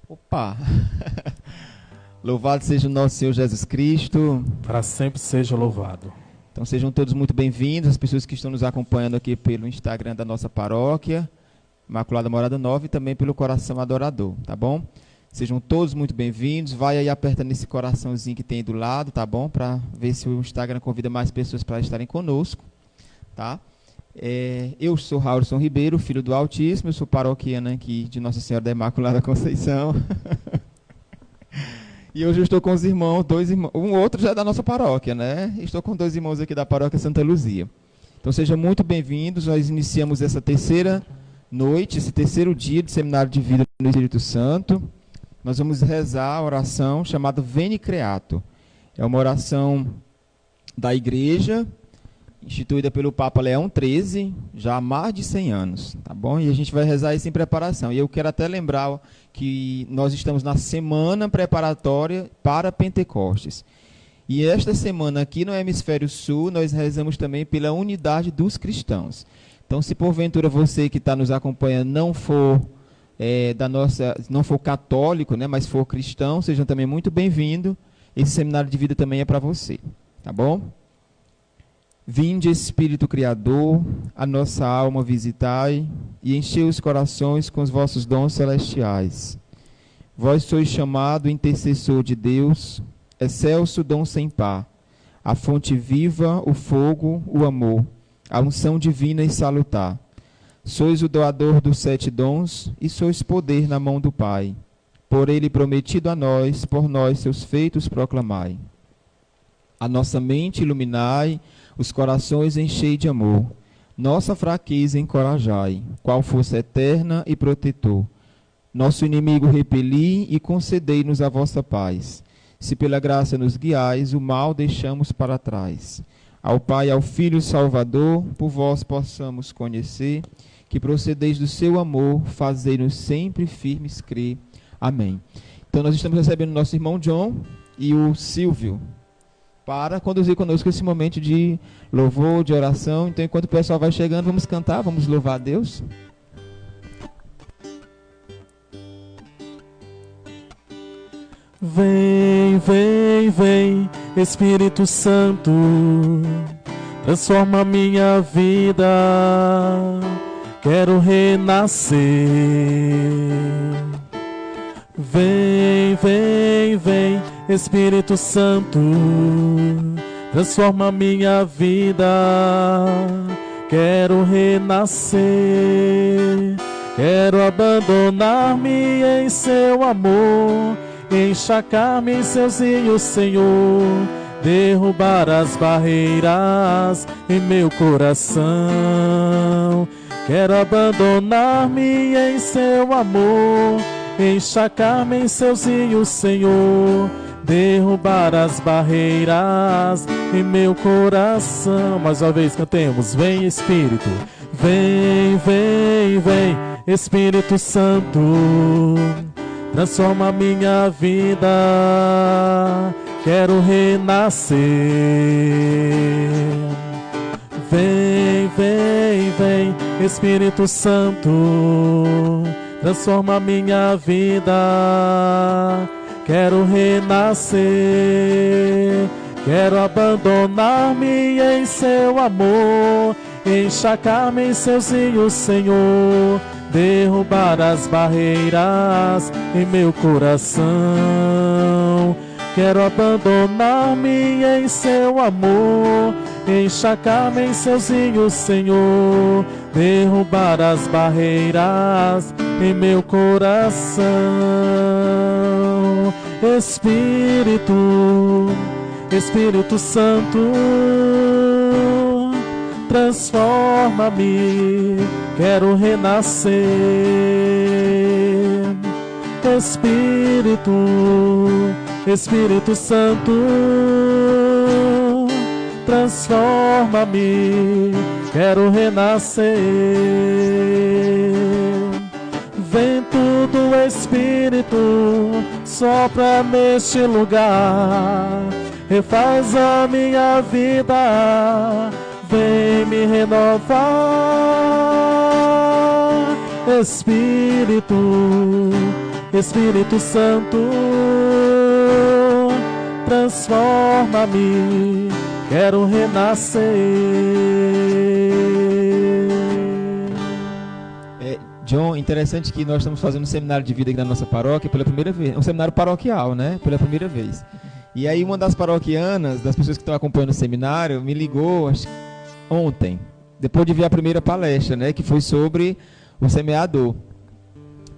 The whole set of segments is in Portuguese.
Opa! Louvado seja o nosso Senhor Jesus Cristo. Para sempre seja louvado. Então sejam todos muito bem-vindos, as pessoas que estão nos acompanhando aqui pelo Instagram da nossa paróquia, Imaculada Morada Nova, e também pelo Coração Adorador, tá bom? Sejam todos muito bem-vindos. Vai aí apertando esse coraçãozinho que tem aí do lado, tá bom? Para ver se o Instagram convida mais pessoas para estarem conosco, tá? Eu sou Raulson Ribeiro, filho do Altíssimo, eu sou paroquiano aqui de Nossa Senhora da Imaculada Conceição. E hoje eu estou com os irmãos, dois irmãos, um outro já é da nossa paróquia, né? Estou com dois irmãos aqui da paróquia Santa Luzia. Então sejam muito bem-vindos. Nós iniciamos essa terceira noite, esse terceiro dia de Seminário de Vida no Espírito Santo. Nós vamos rezar a oração chamada Veni Creator. É uma oração da Igreja, instituída pelo Papa Leão XIII, já há mais de 100 anos, tá bom? E a gente vai rezar isso em preparação. E eu quero até lembrar que nós estamos na semana preparatória para Pentecostes. E esta semana aqui no Hemisfério Sul, nós rezamos também pela unidade dos cristãos. Então, se porventura você que está nos acompanhando não for não for católico, né, mas for cristão, sejam também muito bem-vindos. Esse seminário de vida também é para você, tá bom? Vinde, Espírito Criador, a nossa alma visitai, e enchei os corações com os vossos dons celestiais. Vós sois chamado intercessor de Deus, excelso dom sem par, a fonte viva, o fogo, o amor, a unção divina e salutar. Sois o doador dos 7 dons, e sois poder na mão do Pai. Por ele prometido a nós, por nós seus feitos proclamai. A nossa mente iluminai, os corações enchei de amor, nossa fraqueza encorajai, qual força eterna e protetor. Nosso inimigo repeli e concedei-nos a vossa paz. Se pela graça nos guiais, o mal deixamos para trás. Ao Pai e ao Filho Salvador, por vós possamos conhecer, que procedeis do seu amor, fazei-nos sempre firmes crer. Amém. Então nós estamos recebendo o nosso irmão John e o Silvio, para conduzir conosco esse momento de louvor, de oração. Então, enquanto o pessoal vai chegando, vamos cantar, vamos louvar a Deus. Vem, vem, vem, Espírito Santo, transforma minha vida, quero renascer. Vem, vem, vem, Espírito Santo, transforma minha vida, quero renascer, quero abandonar-me em seu amor, encharcar-me em seus rios, Senhor, derrubar as barreiras em meu coração, quero abandonar-me em seu amor, encharcar-me em seus rios, Senhor, derrubar as barreiras em meu coração. Mais uma vez cantemos. Vem, Espírito, vem, vem, vem, Espírito Santo, transforma minha vida, quero renascer. Vem, vem, vem, Espírito Santo, transforma minha vida, quero renascer, quero abandonar-me em seu amor, encharcar-me em seus rios, Senhor, derrubar as barreiras em meu coração, quero abandonar-me em seu amor, encharcar-me em seus rios, Senhor, derrubar as barreiras em meu coração. Espírito, Espírito Santo, transforma-me, quero renascer. Espírito, Espírito Santo, transforma-me, quero renascer. Vento do Espírito, sopra neste lugar, refaz a minha vida, vem me renovar. Espírito, Espírito Santo, transforma-me, quero renascer. John, interessante que nós estamos fazendo um seminário de vida aqui na nossa paróquia pela primeira vez, um seminário paroquial, né? Pela primeira vez. E aí uma das paroquianas, das pessoas que estão acompanhando o seminário, me ligou ontem, depois de ver a primeira palestra, né? Que foi sobre o semeador.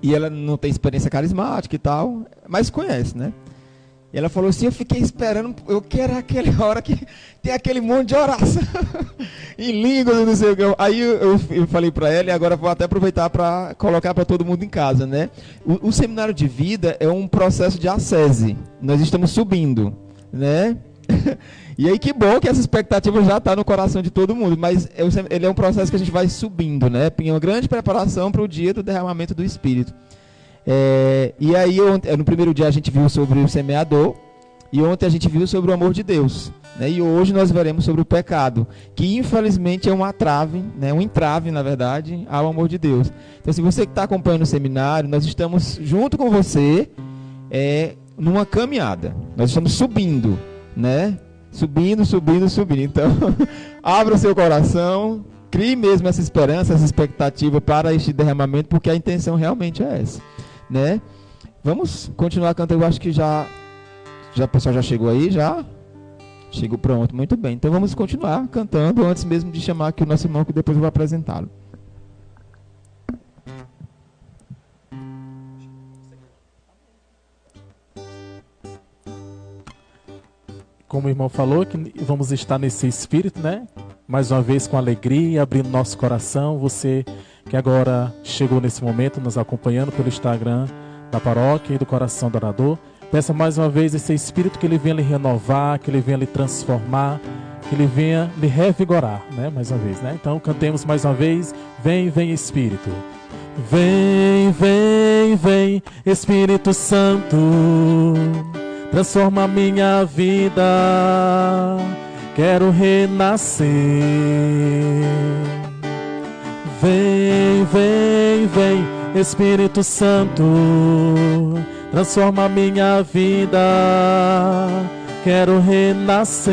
E ela não tem experiência carismática e tal, mas conhece, né? E ela falou assim, eu fiquei esperando, eu quero aquela hora que tem aquele monte de oração em línguas, não sei o que. Aí eu falei para ela, e agora vou até aproveitar para colocar para todo mundo em casa, né? O seminário de vida é um processo de ascese. Nós estamos subindo, né? E aí que bom que essa expectativa já está no coração de todo mundo, mas ele é um processo que a gente vai subindo, né? Tem uma grande preparação para o dia do derramamento do Espírito. E aí, no primeiro dia a gente viu sobre o semeador, e ontem a gente viu sobre o amor de Deus, né? E hoje nós veremos sobre o pecado, que infelizmente é uma trave, né? Um entrave, na verdade, ao amor de Deus. Então, se você que está acompanhando o seminário, nós estamos junto com você numa caminhada, nós estamos subindo, né? Subindo. Então, abra o seu coração, crie mesmo essa esperança, essa expectativa para este derramamento, porque a intenção realmente é essa, né? Vamos continuar cantando. Eu acho que já o pessoal já chegou aí, já chegou, pronto, muito bem. Então vamos continuar cantando antes mesmo de chamar aqui o nosso irmão, que depois eu vou apresentá-lo. Como o irmão falou, que vamos estar nesse espírito, né? Mais uma vez com alegria, abrindo nosso coração. Você que agora chegou nesse momento, nos acompanhando pelo Instagram da paróquia e do Coração do Orador, peça mais uma vez esse Espírito que ele venha lhe renovar, que ele venha lhe transformar, que ele venha lhe revigorar, né? Mais uma vez, né? Então cantemos mais uma vez, vem, vem Espírito. Vem, vem, vem Espírito Santo, transforma minha vida, quero renascer. Vem, vem, vem, Espírito Santo, transforma minha vida, quero renascer.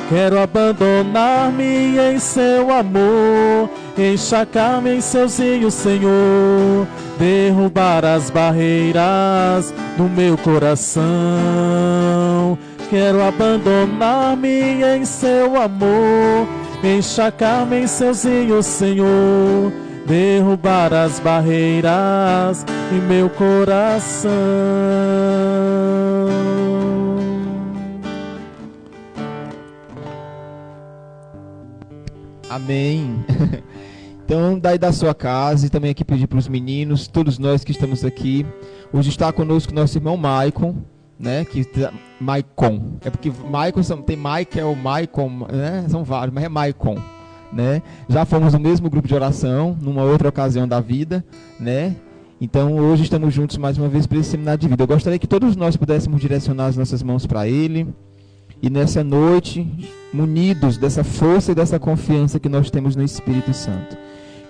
Quero abandonar-me em seu amor, encharcar-me em seus rios, Senhor, derrubar as barreiras do meu coração. Quero abandonar-me em seu amor, encharcar-me em seus rios, Senhor, derrubar as barreiras em meu coração. Amém. Então, daí da sua casa, e também aqui pedir para os meninos, todos nós que estamos aqui. Hoje está conosco nosso irmão Maicon, né? Maicon. É porque Maicon tem Michael, Maicon, né? São vários, mas é Maicon, né? Já fomos no mesmo grupo de oração, numa outra ocasião da vida, né? Então, hoje estamos juntos mais uma vez para esse seminário de vida. Eu gostaria que todos nós pudéssemos direcionar as nossas mãos para ele. E nessa noite, munidos dessa força e dessa confiança que nós temos no Espírito Santo.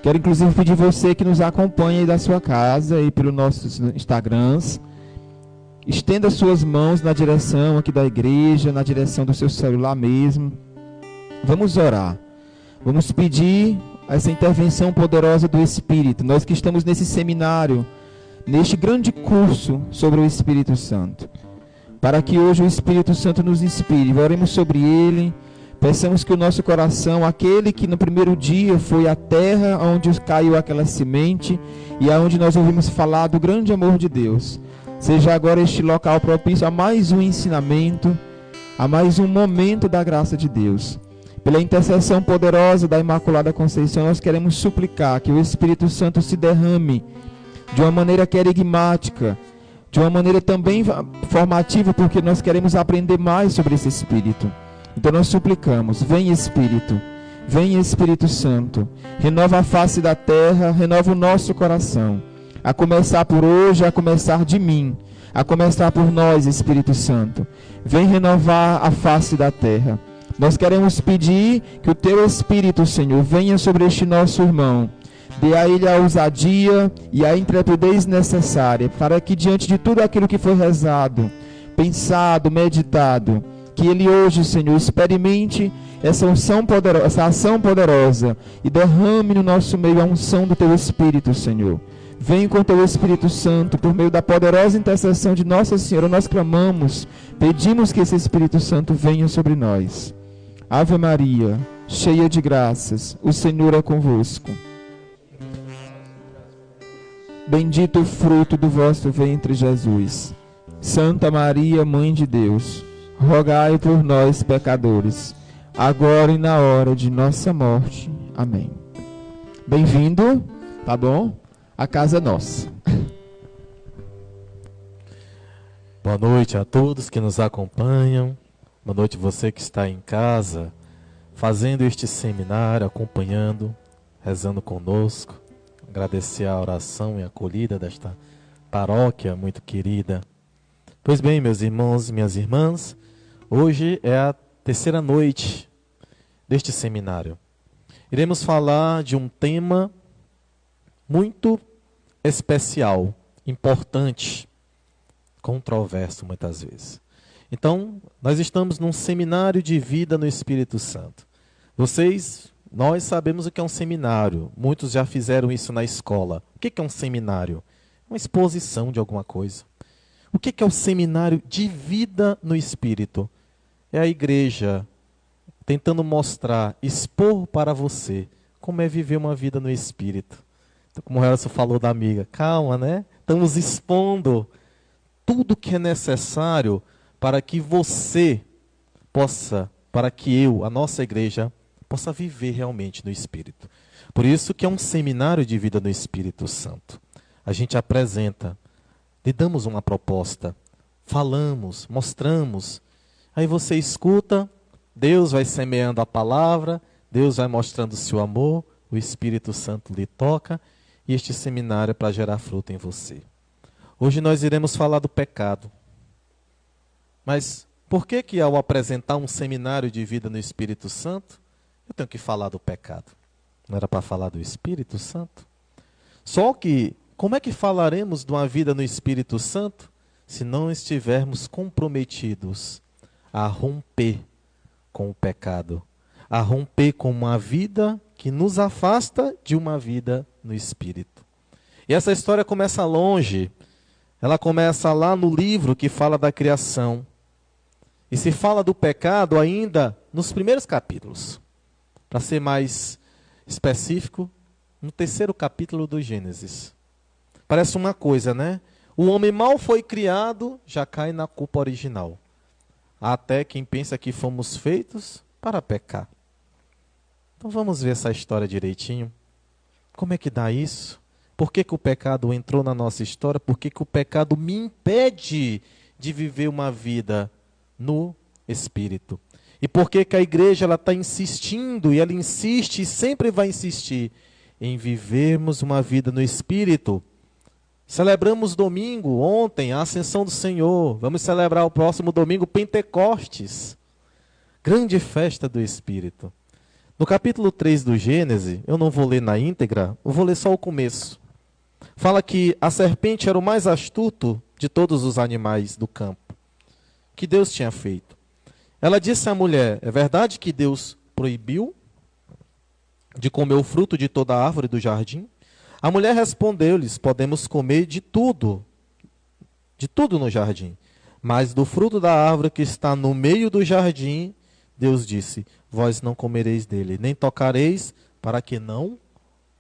Quero inclusive pedir você que nos acompanha aí da sua casa e pelos nossos Instagrams. Estenda suas mãos na direção aqui da igreja, na direção do seu celular mesmo. Vamos orar. Vamos pedir essa intervenção poderosa do Espírito. Nós que estamos nesse seminário, neste grande curso sobre o Espírito Santo. Para que hoje o Espírito Santo nos inspire. Oremos sobre ele. Peçamos que o nosso coração, aquele que no primeiro dia foi a terra onde caiu aquela semente e aonde nós ouvimos falar do grande amor de Deus, seja agora este local propício a mais um ensinamento, a mais um momento da graça de Deus. Pela intercessão poderosa da Imaculada Conceição, nós queremos suplicar que o Espírito Santo se derrame de uma maneira querigmática, de uma maneira também formativa, porque nós queremos aprender mais sobre esse Espírito. Então nós suplicamos, vem Espírito Santo, renova a face da terra, renova o nosso coração, a começar por hoje, a começar de mim, a começar por nós, Espírito Santo. Vem renovar a face da terra. Nós queremos pedir que o Teu Espírito, Senhor, venha sobre este nosso irmão, Dê a ele a ousadia e a intrepidez necessária para que, diante de tudo aquilo que foi rezado, pensado, meditado, que ele hoje, Senhor, experimente essa unção poderosa, essa ação poderosa e derrame no nosso meio a unção do Teu Espírito, Senhor. Vem com Teu Espírito Santo, por meio da poderosa intercessão de Nossa Senhora, nós clamamos, pedimos que esse Espírito Santo venha sobre nós. Ave Maria, cheia de graças, o Senhor é convosco. Bendito o fruto do vosso ventre, Jesus. Santa Maria, Mãe de Deus, rogai por nós, pecadores, agora e na hora de nossa morte. Amém. Bem-vindo, tá bom? A casa é nossa. Boa noite a todos que nos acompanham. Boa noite você que está em casa, fazendo este seminário, acompanhando, rezando conosco. Agradecer a oração e a acolhida desta paróquia muito querida. Pois bem, meus irmãos e minhas irmãs, hoje é a terceira noite deste seminário. Iremos falar de um tema muito especial, importante, controverso muitas vezes. Então, nós estamos num seminário de vida no Espírito Santo. Nós sabemos o que é um seminário. Muitos já fizeram isso na escola. O que é um seminário? Uma exposição de alguma coisa. O que é o seminário de vida no Espírito? É a igreja tentando mostrar, expor para você como é viver uma vida no Espírito. Então, como o Helson falou da amiga, calma, né? Estamos expondo tudo que é necessário para que você possa, para que a nossa igreja, possa viver realmente no Espírito. Por isso que é um seminário de vida no Espírito Santo. A gente apresenta, lhe damos uma proposta, falamos, mostramos. Aí você escuta, Deus vai semeando a palavra, Deus vai mostrando o seu amor, o Espírito Santo lhe toca, e este seminário é para gerar fruto em você. Hoje nós iremos falar do pecado. Mas por que ao apresentar um seminário de vida no Espírito Santo, eu tenho que falar do pecado? Não era para falar do Espírito Santo? Só que, como é que falaremos de uma vida no Espírito Santo se não estivermos comprometidos a romper com o pecado, a romper com uma vida que nos afasta de uma vida no Espírito? E essa história começa longe. Ela começa lá no livro que fala da criação. E se fala do pecado ainda nos primeiros capítulos. Para ser mais específico, no terceiro capítulo do Gênesis. Parece uma coisa, né? O homem mal foi criado, já cai na culpa original. Há até quem pensa que fomos feitos para pecar. Então vamos ver essa história direitinho. Como é que dá isso? Por que o pecado entrou na nossa história? Por que o pecado me impede de viver uma vida no Espírito? E por que a igreja está insistindo, e ela insiste e sempre vai insistir, em vivermos uma vida no Espírito? Celebramos domingo, ontem, a Ascensão do Senhor. Vamos celebrar o próximo domingo, Pentecostes. Grande festa do Espírito. No capítulo 3 do Gênesis, eu não vou ler na íntegra, eu vou ler só o começo. Fala que a serpente era o mais astuto de todos os animais do campo que Deus tinha feito. Ela disse à mulher: é verdade que Deus proibiu de comer o fruto de toda a árvore do jardim? A mulher respondeu-lhes: podemos comer de tudo no jardim, mas do fruto da árvore que está no meio do jardim, Deus disse: vós não comereis dele, nem tocareis, para que não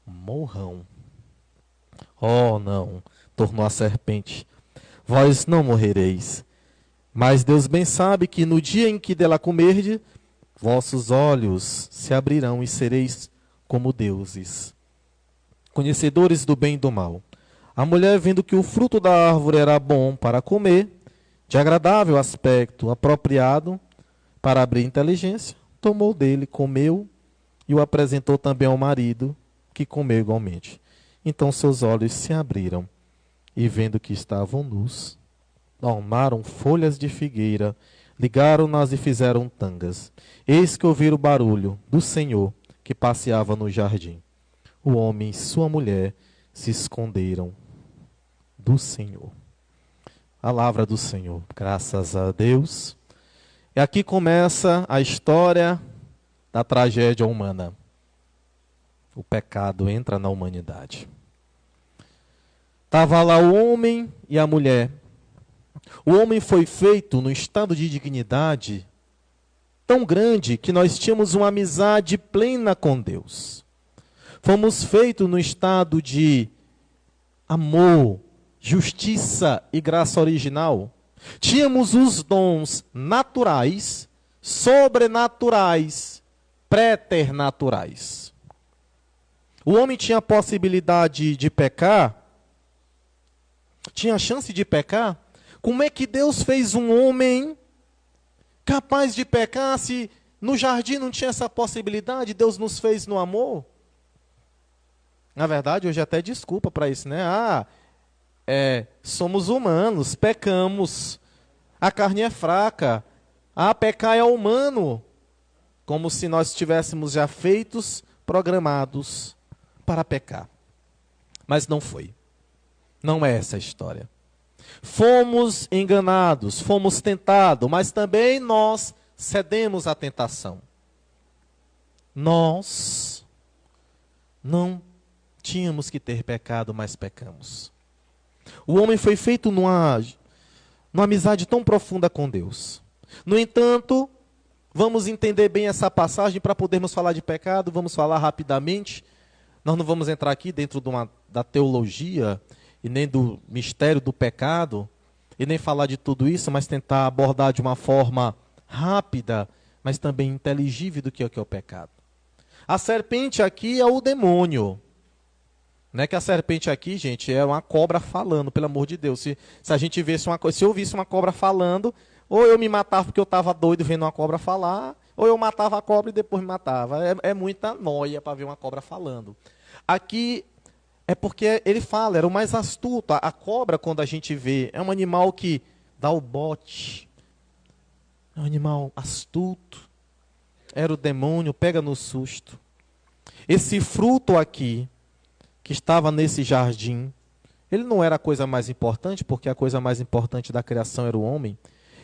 morram. Oh, não, tornou a serpente, vós não morrereis. Mas Deus bem sabe que no dia em que dela comerdes, vossos olhos se abrirão e sereis como deuses, conhecedores do bem e do mal. A mulher, vendo que o fruto da árvore era bom para comer, de agradável aspecto, apropriado para abrir inteligência, tomou dele, comeu e o apresentou também ao marido, que comeu igualmente. Então seus olhos se abriram e, vendo que estavam nus, tomaram folhas de figueira, ligaram-nas e fizeram tangas. Eis que ouviram o barulho do Senhor que passeava no jardim. o homem e sua mulher se esconderam do Senhor. Palavra do Senhor, graças a Deus. E aqui começa a história da tragédia humana. O pecado entra na humanidade. Estava lá o homem e a mulher. O homem foi feito num estado de dignidade tão grande que nós tínhamos uma amizade plena com Deus. Fomos feitos no estado de amor, justiça e graça original. Tínhamos os dons naturais, sobrenaturais, preternaturais. O homem tinha a possibilidade de pecar, tinha a chance de pecar. Como é que Deus fez um homem capaz de pecar se no jardim não tinha essa possibilidade? Deus nos fez no amor. Na verdade, hoje até desculpa para isso, né? Somos humanos, pecamos, a carne é fraca, pecar é humano, como se nós estivéssemos já feitos, programados para pecar. Mas não foi. Não é essa a história. Fomos enganados, fomos tentados, mas também nós cedemos à tentação. Nós não tínhamos que ter pecado, mas pecamos. O homem foi feito numa amizade tão profunda com Deus. No entanto, vamos entender bem essa passagem para podermos falar de pecado. Vamos falar rapidamente. Nós não vamos entrar aqui dentro da teologia e nem do mistério do pecado, e nem falar de tudo isso, mas tentar abordar de uma forma rápida, mas também inteligível do que é o pecado. A serpente aqui é o demônio. Não é que a serpente aqui, gente, é uma cobra falando, pelo amor de Deus. Se a gente visse se eu visse uma cobra falando, ou eu me matava porque eu estava doido vendo uma cobra falar, ou eu matava a cobra e depois me matava. É muita noia para ver uma cobra falando. Aqui é porque ele fala, era o mais astuto. A cobra, quando a gente vê, é um animal que dá o bote. É um animal astuto. Era o demônio, pega no susto. Esse fruto aqui, que estava nesse jardim, ele não era a coisa mais importante, porque a coisa mais importante da criação era o homem.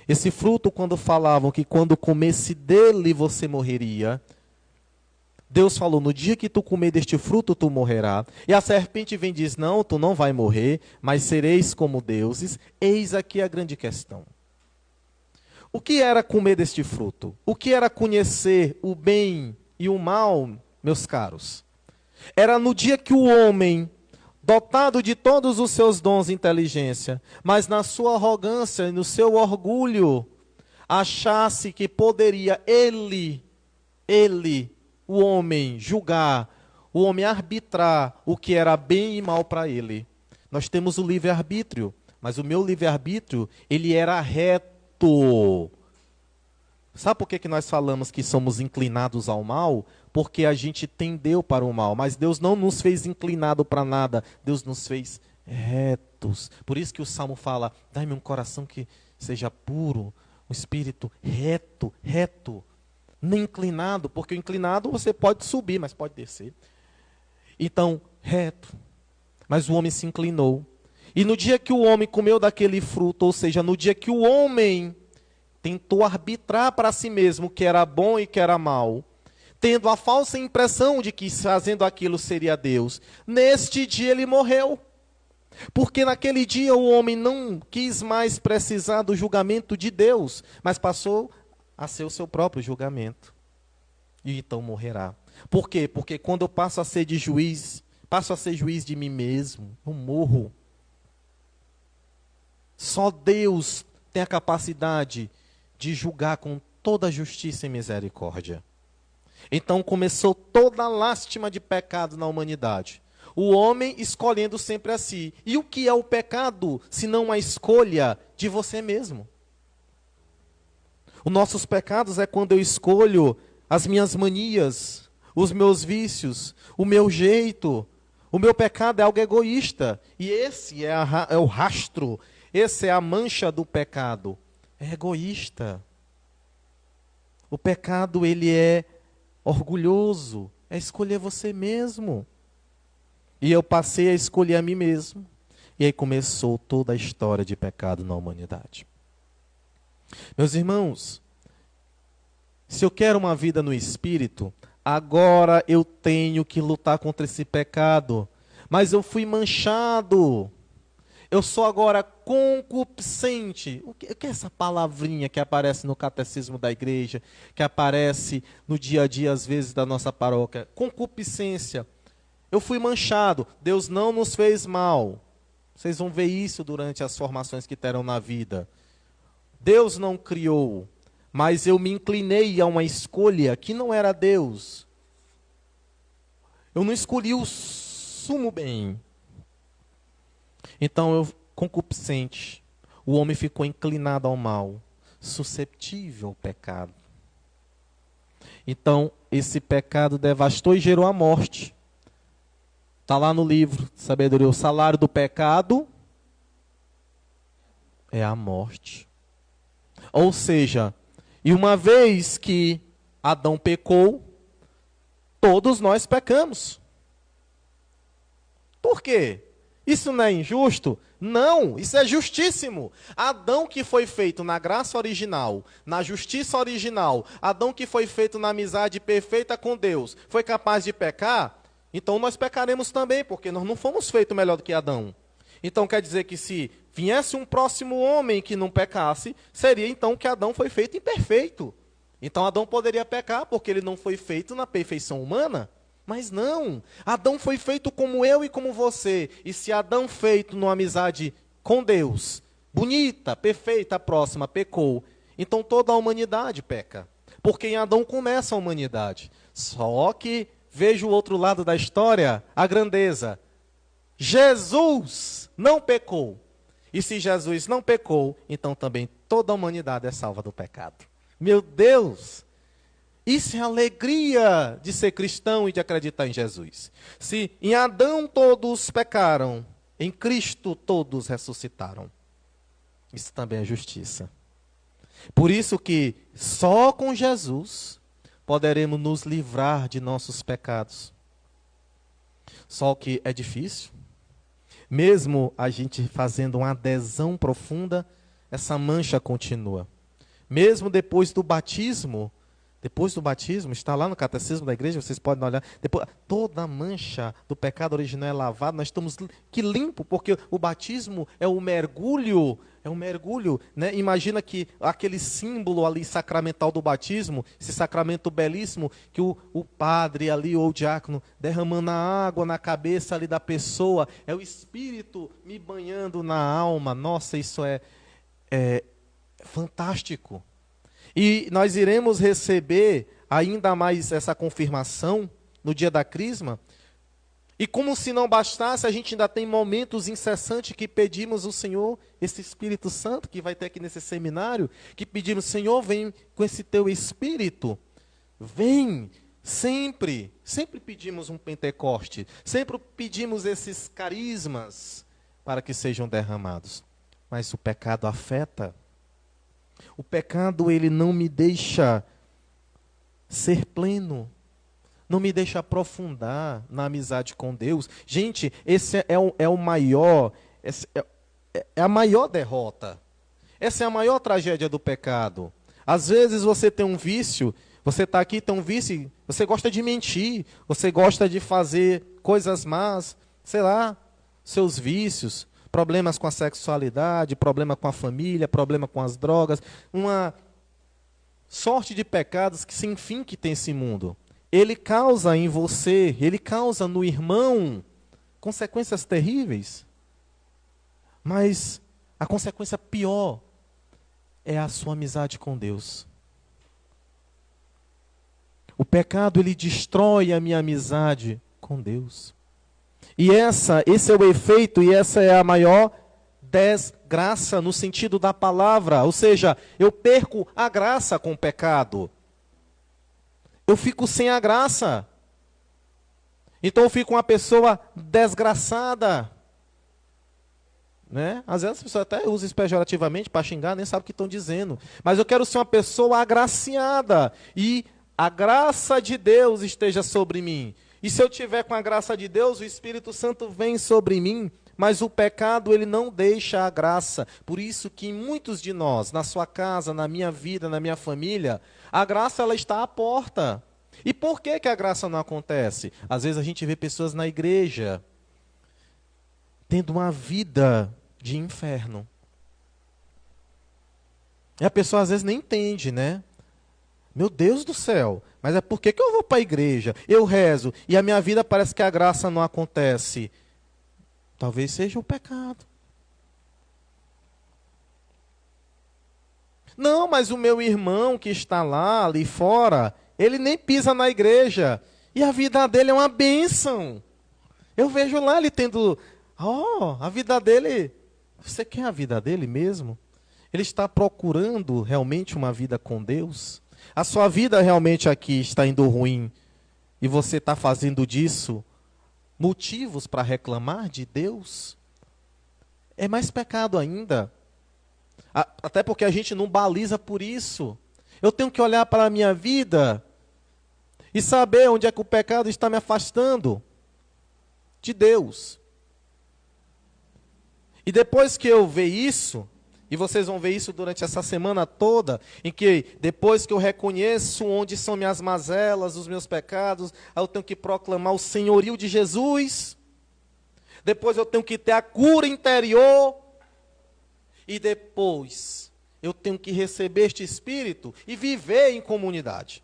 Esse fruto, quando falavam que quando comesse dele você morreria, Deus falou, no dia que tu comer deste fruto, tu morrerá. E a serpente vem e diz, não, tu não vai morrer, mas sereis como deuses. Eis aqui a grande questão. O que era comer deste fruto? O que era conhecer o bem e o mal, meus caros? Era no dia que o homem, dotado de todos os seus dons e inteligência, mas na sua arrogância e no seu orgulho, achasse que poderia ele, o homem, julgar, o homem arbitrar o que era bem e mal para ele. Nós temos o livre-arbítrio, mas o meu livre-arbítrio, ele era reto. Sabe por que nós falamos que somos inclinados ao mal? Porque a gente tendeu para o mal, mas Deus não nos fez inclinado para nada, Deus nos fez retos. Por isso que o Salmo fala, dai-me um coração que seja puro, um espírito reto. Nem inclinado, porque o inclinado você pode subir, mas pode descer. Então, reto. Mas o homem se inclinou. E no dia que o homem comeu daquele fruto, ou seja, no dia que o homem tentou arbitrar para si mesmo o que era bom e que era mal, tendo a falsa impressão de que fazendo aquilo seria Deus, neste dia ele morreu. Porque naquele dia o homem não quis mais precisar do julgamento de Deus, mas passou a ser o seu próprio julgamento. E então morrerá. Por quê? Porque quando eu passo a ser juiz de mim mesmo, eu morro. Só Deus tem a capacidade de julgar com toda justiça e misericórdia. Então começou toda a lástima de pecado na humanidade. O homem escolhendo sempre a si. E o que é o pecado, se não a escolha de você mesmo? Os nossos pecados é quando eu escolho as minhas manias, os meus vícios, o meu jeito. O meu pecado é algo egoísta. E esse é o rastro, essa é a mancha do pecado. É egoísta. O pecado, ele é orgulhoso. É escolher você mesmo. E eu passei a escolher a mim mesmo. E aí começou toda a história de pecado na humanidade. Meus irmãos, se eu quero uma vida no Espírito, agora eu tenho que lutar contra esse pecado. Mas eu fui manchado. Eu sou agora concupiscente. O que é essa palavrinha que aparece no catecismo da igreja, que aparece no dia a dia, às vezes, da nossa paróquia? Concupiscência. Eu fui manchado. Deus não nos fez mal. Vocês vão ver isso durante as formações que terão na vida. Deus não criou, mas eu me inclinei a uma escolha que não era Deus. Eu não escolhi o sumo bem. Então, eu, concupiscente, o homem ficou inclinado ao mal, susceptível ao pecado. Então, esse pecado devastou e gerou a morte. Está lá no livro de Sabedoria, o salário do pecado é a morte. Ou seja, e uma vez que Adão pecou, todos nós pecamos. Por quê? Isso não é injusto? Não, isso é justíssimo. Adão que foi feito na graça original, na justiça original, Adão que foi feito na amizade perfeita com Deus, foi capaz de pecar? Então nós pecaremos também, porque nós não fomos feitos melhor do que Adão. Então quer dizer que se viesse um próximo homem que não pecasse, seria então que Adão foi feito imperfeito. Então Adão poderia pecar porque ele não foi feito na perfeição humana. Mas não, Adão foi feito como eu e como você. E se Adão feito numa amizade com Deus, bonita, perfeita, próxima, pecou, então toda a humanidade peca. Porque em Adão começa a humanidade. Só que veja o outro lado da história, a grandeza. Jesus não pecou. E se Jesus não pecou, então também toda a humanidade é salva do pecado. Meu Deus! Isso é a alegria de ser cristão e de acreditar em Jesus. Se em Adão todos pecaram, em Cristo todos ressuscitaram. Isso também é justiça. Por isso que só com Jesus poderemos nos livrar de nossos pecados. Só que é difícil. Mesmo a gente fazendo uma adesão profunda, essa mancha continua. Mesmo depois do batismo, está lá no catecismo da igreja, vocês podem olhar, depois, toda a mancha do pecado original é lavada, nós estamos que limpo, porque o batismo é um mergulho, né? Imagina que aquele símbolo ali sacramental do batismo, esse sacramento belíssimo, que o padre ali, ou o diácono, derramando a água na cabeça ali da pessoa, é o Espírito me banhando na alma. Nossa, isso é fantástico. E nós iremos receber ainda mais essa confirmação no dia da crisma. E como se não bastasse, a gente ainda tem momentos incessantes que pedimos ao Senhor, esse Espírito Santo que vai ter aqui nesse seminário, que pedimos, Senhor, vem com esse teu Espírito. Vem, sempre pedimos um Pentecoste, sempre pedimos esses carismas para que sejam derramados. Mas o pecado afeta. O pecado, ele não me deixa ser pleno, não me deixa aprofundar na amizade com Deus. Gente, esse é o maior, é a maior derrota. Essa é a maior tragédia do pecado. Às vezes você tem um vício, você está aqui, tem um vício, você gosta de mentir, você gosta de fazer coisas más, sei lá, seus vícios. Problemas com a sexualidade, problema com a família, problema com as drogas, uma sorte de pecados que sem fim que tem esse mundo. Ele causa em você, ele causa no irmão consequências terríveis. Mas a consequência pior é a sua amizade com Deus. O pecado, ele destrói a minha amizade com Deus. E esse é o efeito, e essa é a maior desgraça no sentido da palavra. Ou seja, eu perco a graça com o pecado. Eu fico sem a graça. Então eu fico uma pessoa desgraçada. Né? Às vezes as pessoas até usam isso pejorativamente para xingar, nem sabem o que estão dizendo. Mas eu quero ser uma pessoa agraciada. E a graça de Deus esteja sobre mim. E se eu tiver com a graça de Deus, o Espírito Santo vem sobre mim, mas o pecado, ele não deixa a graça. Por isso que em muitos de nós, na sua casa, na minha vida, na minha família, a graça ela está à porta. E por que a graça não acontece? Às vezes a gente vê pessoas na igreja tendo uma vida de inferno. E a pessoa às vezes nem entende, né? Meu Deus do céu, mas é por que eu vou para a igreja, eu rezo, e a minha vida parece que a graça não acontece? Talvez seja o pecado. Não, mas o meu irmão que está lá, ali fora, ele nem pisa na igreja, e a vida dele é uma bênção. Eu vejo lá ele tendo, a vida dele, você quer a vida dele mesmo? Ele está procurando realmente uma vida com Deus? A sua vida realmente aqui está indo ruim e você está fazendo disso motivos para reclamar de Deus? É mais pecado ainda. Até porque a gente não baliza por isso. Eu tenho que olhar para a minha vida e saber onde é que o pecado está me afastando de Deus. E depois que eu ver isso, e vocês vão ver isso durante essa semana toda, em que depois que eu reconheço onde são minhas mazelas, os meus pecados, eu tenho que proclamar o senhorio de Jesus. Depois eu tenho que ter a cura interior. E depois eu tenho que receber este Espírito e viver em comunidade.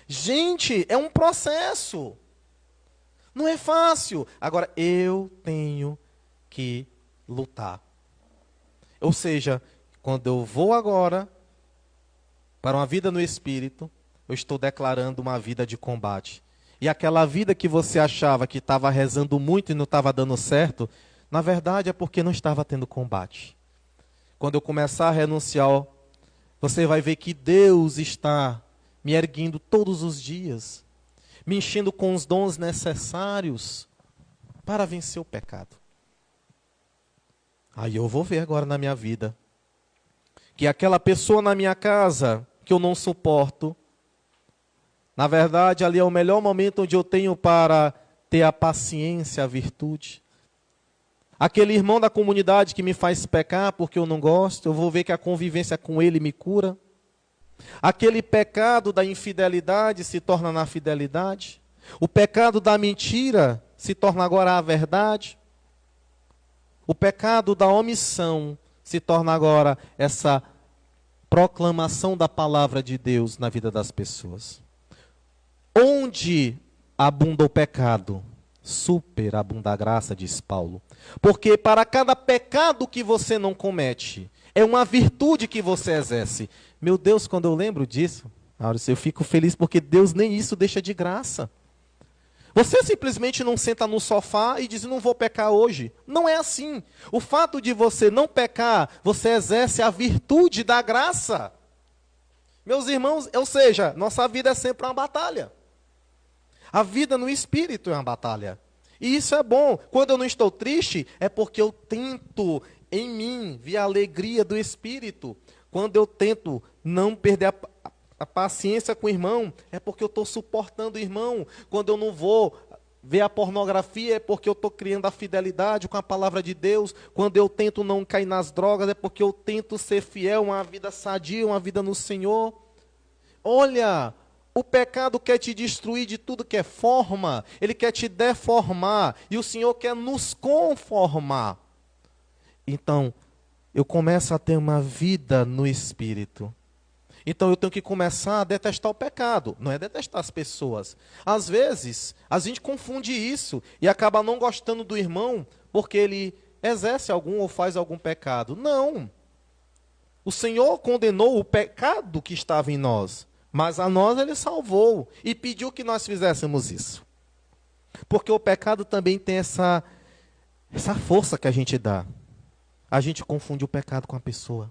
Gente, é um processo. Não é fácil. Agora, eu tenho que lutar. Ou seja, quando eu vou agora para uma vida no Espírito, eu estou declarando uma vida de combate. E aquela vida que você achava que estava rezando muito e não estava dando certo, na verdade é porque não estava tendo combate. Quando eu começar a renunciar, você vai ver que Deus está me erguendo todos os dias, me enchendo com os dons necessários para vencer o pecado. Aí eu vou ver agora na minha vida que aquela pessoa na minha casa que eu não suporto, na verdade ali é o melhor momento onde eu tenho para ter a paciência, a virtude. Aquele irmão da comunidade que me faz pecar porque eu não gosto, eu vou ver que a convivência com ele me cura. Aquele pecado da infidelidade se torna na fidelidade. O pecado da mentira se torna agora a verdade. O pecado da omissão se torna agora essa proclamação da palavra de Deus na vida das pessoas. Onde abunda o pecado, superabunda a graça, diz Paulo. Porque para cada pecado que você não comete, é uma virtude que você exerce. Meu Deus, quando eu lembro disso, eu fico feliz porque Deus nem isso deixa de graça. Você simplesmente não senta no sofá e diz, não vou pecar hoje. Não é assim. O fato de você não pecar, você exerce a virtude da graça. Meus irmãos, ou seja, nossa vida é sempre uma batalha. A vida no Espírito é uma batalha. E isso é bom. Quando eu não estou triste, é porque eu tento em mim ver a alegria do Espírito. Quando eu tento não perder a paciência com o irmão, é porque eu estou suportando o irmão. Quando eu não vou ver a pornografia, é porque eu estou criando a fidelidade com a palavra de Deus. Quando eu tento não cair nas drogas, é porque eu tento ser fiel, uma vida sadia, uma vida no Senhor. Olha, o pecado quer te destruir de tudo que é forma, ele quer te deformar, e o Senhor quer nos conformar. Então, eu começo a ter uma vida no Espírito. Então eu tenho que começar a detestar o pecado, não é detestar as pessoas. Às vezes, a gente confunde isso e acaba não gostando do irmão porque ele exerce algum ou faz algum pecado. Não. O Senhor condenou o pecado que estava em nós, mas a nós ele salvou e pediu que nós fizéssemos isso. Porque o pecado também tem essa força que a gente dá. A gente confunde o pecado com a pessoa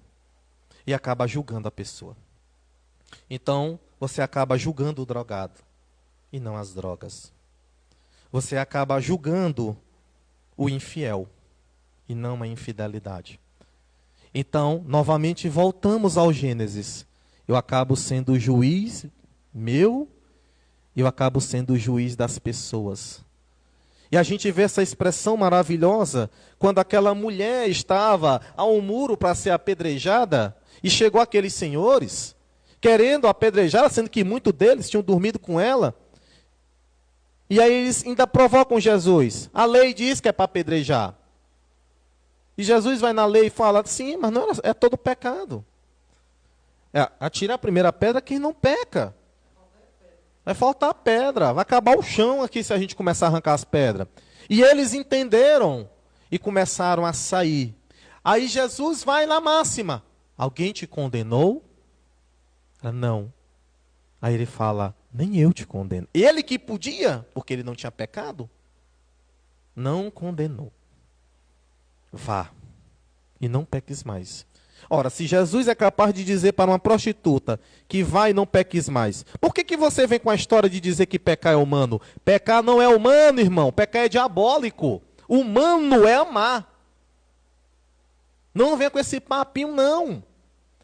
e acaba julgando a pessoa. Então, você acaba julgando o drogado e não as drogas. Você acaba julgando o infiel e não a infidelidade. Então, novamente, voltamos ao Gênesis. Eu acabo sendo o juiz meu eu acabo sendo o juiz das pessoas. E a gente vê essa expressão maravilhosa quando aquela mulher estava ao muro para ser apedrejada e chegou aqueles senhores querendo apedrejá-la, sendo que muitos deles tinham dormido com ela. E aí eles ainda provocam Jesus. A lei diz que é para apedrejar. E Jesus vai na lei e fala, sim, mas não é todo pecado. Atira a primeira pedra quem não peca. Vai faltar pedra, vai acabar o chão aqui se a gente começar a arrancar as pedras. E eles entenderam e começaram a sair. Aí Jesus vai na máxima. Alguém te condenou? Ela, não. Aí ele fala, nem eu te condeno. Ele que podia, porque ele não tinha pecado, não condenou. Vá e não peques mais. Ora, se Jesus é capaz de dizer para uma prostituta que vai e não peques mais, por que você vem com a história de dizer que pecar é humano? Pecar não é humano, irmão. Pecar é diabólico. Humano é amar. Não venha com esse papinho, não.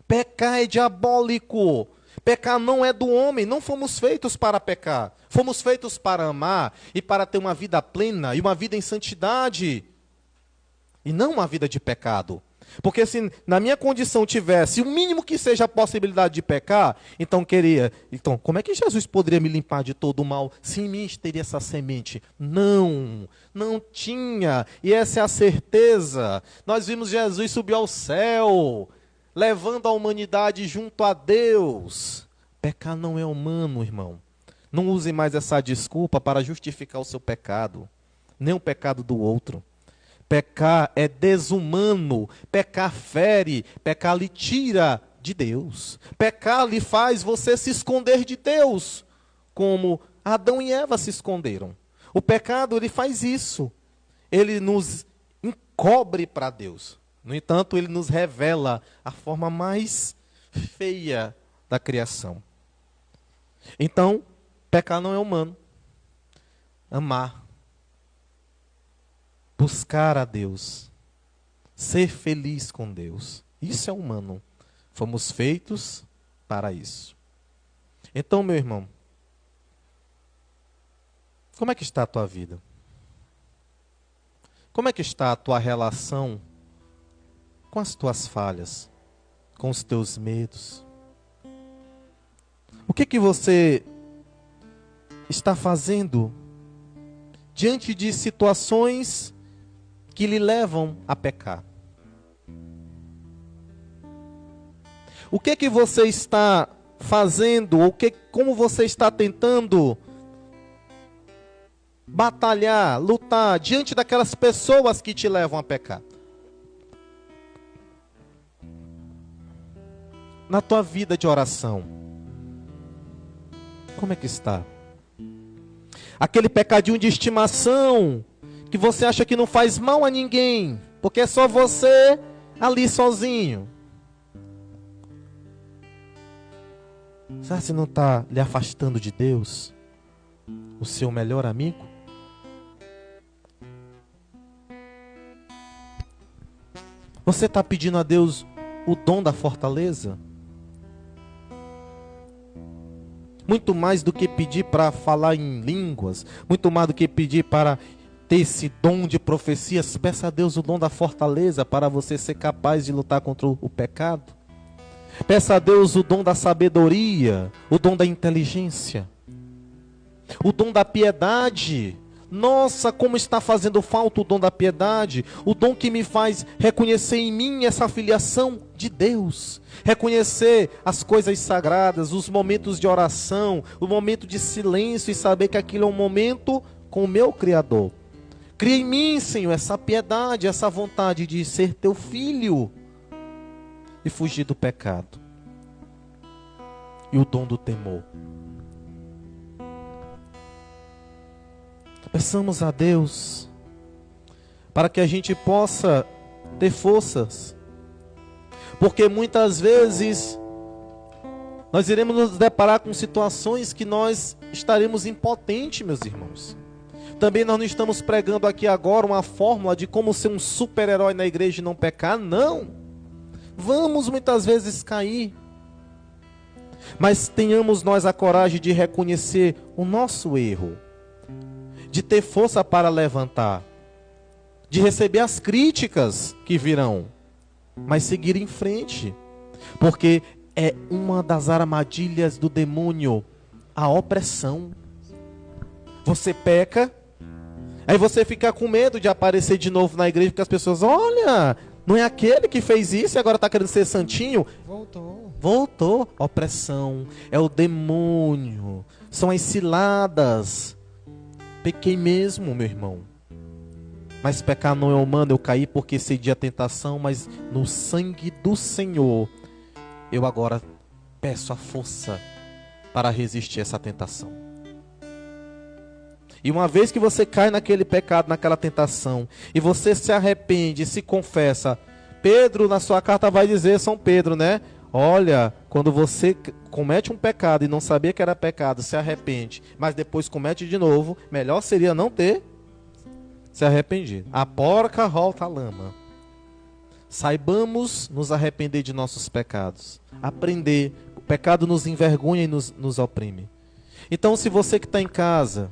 Pecar é diabólico. Pecar não é do homem. Não fomos feitos para pecar. Fomos feitos para amar e para ter uma vida plena e uma vida em santidade. E não uma vida de pecado. Porque se na minha condição tivesse o mínimo que seja a possibilidade de pecar, então como é que Jesus poderia me limpar de todo o mal se em mim teria essa semente? Não tinha. E essa é a certeza. Nós vimos Jesus subir ao céu, levando a humanidade junto a Deus. Pecar não é humano, irmão. Não use mais essa desculpa para justificar o seu pecado, nem o pecado do outro. Pecar é desumano, pecar fere, pecar lhe tira de Deus. Pecar lhe faz você se esconder de Deus, como Adão e Eva se esconderam. O pecado, ele faz isso. Ele nos encobre para Deus. No entanto, ele nos revela a forma mais feia da criação. Então, pecar não é humano. Amar. Buscar a Deus, ser feliz com Deus, isso é humano. Fomos feitos para isso. Então, meu irmão, como é que está a tua vida? Como é que está a tua relação com as tuas falhas, com os teus medos? O que você está fazendo diante de situações que lhe levam a pecar? O que você está fazendo, ou como você está tentando batalhar, lutar diante daquelas pessoas que te levam a pecar? Na tua vida de oração, como é que está? Aquele pecadinho de estimação que você acha que não faz mal a ninguém, porque é só você ali sozinho. Será que não está lhe afastando de Deus, o seu melhor amigo? Você está pedindo a Deus o dom da fortaleza? Muito mais do que pedir para falar em línguas, muito mais do que pedir para ter esse dom de profecias, peça a Deus o dom da fortaleza para você ser capaz de lutar contra o pecado. Peça a Deus o dom da sabedoria, o dom da inteligência, o dom da piedade. Nossa, como está fazendo falta o dom da piedade, o dom que me faz reconhecer em mim essa filiação de Deus, reconhecer as coisas sagradas, os momentos de oração, o momento de silêncio e saber que aquilo é um momento com o meu Criador. Cria em mim, Senhor, essa piedade, essa vontade de ser teu filho e fugir do pecado. E o dom do temor. Peçamos a Deus para que a gente possa ter forças. Porque muitas vezes nós iremos nos deparar com situações que nós estaremos impotentes, meus irmãos. Também nós não estamos pregando aqui agora uma fórmula de como ser um super-herói na igreja e não pecar, não. Vamos muitas vezes cair. Mas tenhamos nós a coragem de reconhecer o nosso erro, de ter força para levantar, de receber as críticas que virão, mas seguir em frente, porque é uma das armadilhas do demônio, a opressão. Você peca, aí você fica com medo de aparecer de novo na igreja, porque as pessoas, olha, não é aquele que fez isso e agora está querendo ser santinho? Voltou. Opressão, é o demônio, são as ciladas. Pequei mesmo, meu irmão. Mas pecar não é humano, eu caí porque cedi à tentação, mas no sangue do Senhor, eu agora peço a força para resistir a essa tentação. E uma vez que você cai naquele pecado, naquela tentação, e você se arrepende, se confessa, Pedro na sua carta vai dizer, São Pedro, né? Olha, quando você comete um pecado e não sabia que era pecado, se arrepende, mas depois comete de novo, melhor seria não ter se arrependido. A porca volta à lama. Saibamos nos arrepender de nossos pecados. Aprender. O pecado nos envergonha e nos oprime. Então, se você que está em casa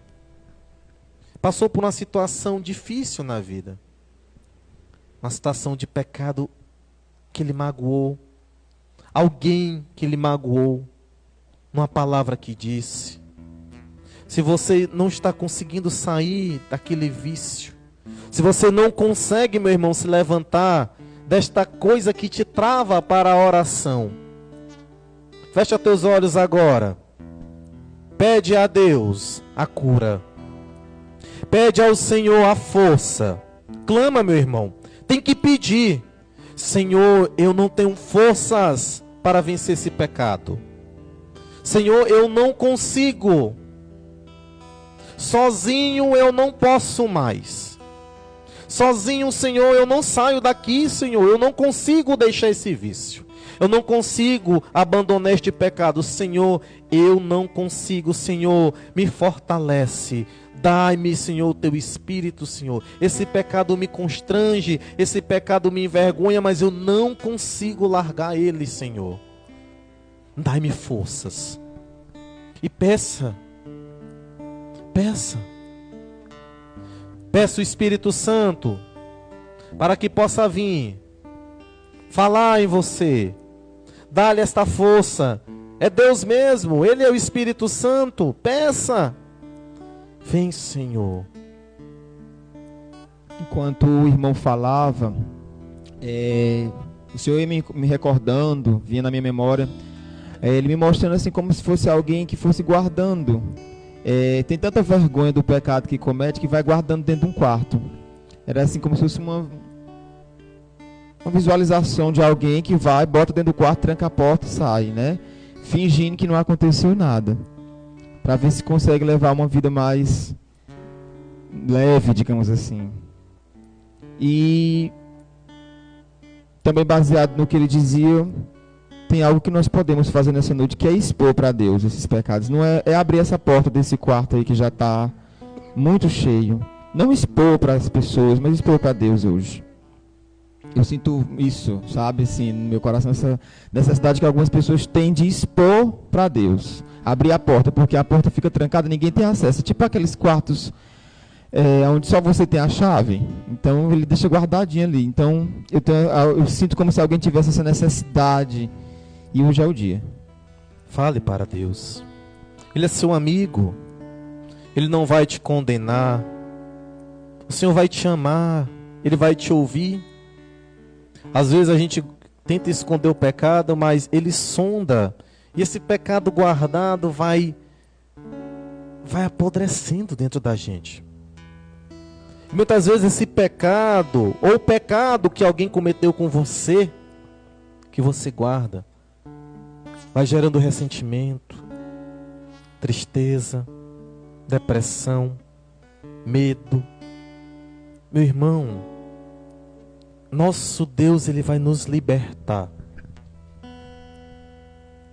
passou por uma situação difícil na vida, uma situação de pecado que lhe magoou, alguém que lhe magoou, uma palavra que disse, se você não está conseguindo sair daquele vício, se você não consegue, meu irmão, se levantar desta coisa que te trava para a oração, fecha teus olhos agora, pede a Deus a cura, pede ao Senhor a força, clama, meu irmão, tem que pedir, Senhor, eu não tenho forças para vencer esse pecado, Senhor, eu não consigo, sozinho eu não posso mais, sozinho, Senhor, eu não saio daqui, Senhor, eu não consigo deixar esse vício, eu não consigo abandonar este pecado, Senhor, eu não consigo, Senhor, me fortalece, dai-me, Senhor, o teu Espírito, Senhor, esse pecado me constrange, esse pecado me envergonha, mas eu não consigo largar ele, Senhor, dai-me forças, e peça o Espírito Santo, para que possa vir, falar em você, dar-lhe esta força, é Deus mesmo, Ele é o Espírito Santo, peça, vem Senhor. Enquanto o irmão falava, o Senhor ia me recordando, vinha na minha memória, ele me mostrando assim como se fosse alguém que fosse guardando, tem tanta vergonha do pecado que comete que vai guardando dentro de um quarto. Era assim como se fosse uma visualização de alguém que vai, bota dentro do quarto, tranca a porta e sai, né? Fingindo que não aconteceu nada, para ver se consegue levar uma vida mais leve, digamos assim. E também baseado no que ele dizia, tem algo que nós podemos fazer nessa noite, que é expor para Deus esses pecados. Não é abrir essa porta desse quarto aí que já está muito cheio. Não expor para as pessoas, mas expor para Deus hoje. Eu sinto isso, sabe, assim, no meu coração, essa necessidade que algumas pessoas têm de expor para Deus. Abrir a porta, porque a porta fica trancada, ninguém tem acesso. Tipo aqueles quartos onde só você tem a chave. Então ele deixa guardadinho ali. Então eu sinto como se alguém tivesse essa necessidade. E hoje é o dia. Fale para Deus. Ele é seu amigo. Ele não vai te condenar. O Senhor vai te amar. Ele vai te ouvir. Às vezes a gente tenta esconder o pecado, mas Ele sonda. E esse pecado guardado vai apodrecendo dentro da gente. Muitas vezes esse pecado, ou o pecado que alguém cometeu com você, que você guarda, vai gerando ressentimento, tristeza, depressão, medo. Meu irmão, nosso Deus, Ele vai nos libertar.